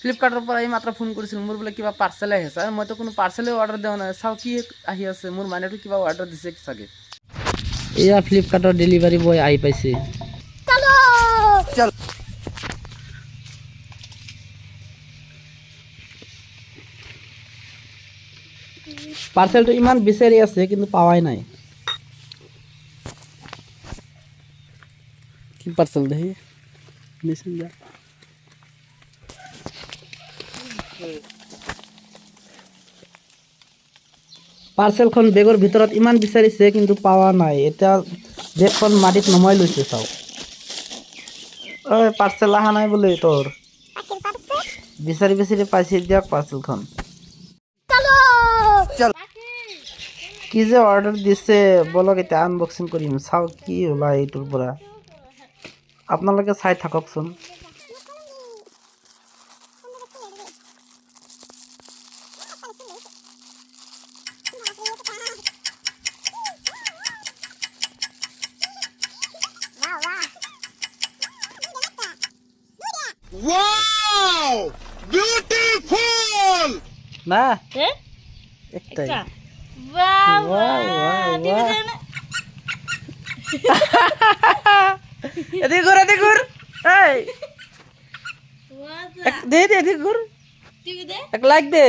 ফ্লিপকার্টের পৰা এই মাত্ৰ ফোন কৰিছিলোঁ মোৰ বোলে কিবা পাৰ্চেল আহি আছে আৰু মইতো কোনো পাৰ্চেলে অৰ্ডাৰ দিয়া নাই চাওঁ কি আহি আছে মোৰ মাইনাটো কিবা অৰ্ডাৰ দিছে চাগে এয়া ফ্লিপকাৰ্টৰ ডেলিভাৰী বয় আহি পাইছে চল পাৰ্চেলটো ইমান বিচাৰি আছে কিন্তু পাৱাই নাই কি পাৰ্চেল দেহি মেছেঞ্জাৰ পাৰ্চেলখন বেগৰ ভিতৰত ইমান বিচাৰিছে কিন্তু পাৱা নাই এটা বেগখন মাটিত নমাই লৈছে চাও ঐ পাৰ্চেল আহা নাই বোলে তোৰ বিচাৰি বিচাৰি পাইছে দিয়ক পাৰ্চেলখন চল কি যে অৰ্ডাৰ দিছে বলক এটা আনবক্সিং কৰিম চাও কি ওলাই এইটোৰ পৰা আপোনালোকে চাই থাককচোন Wow! Beautiful! না Eh? একটাই Wow, wow, wow, wow. এদিকে ঘুর এই দে এদিকে ঘুর TV দে এক লাইক দে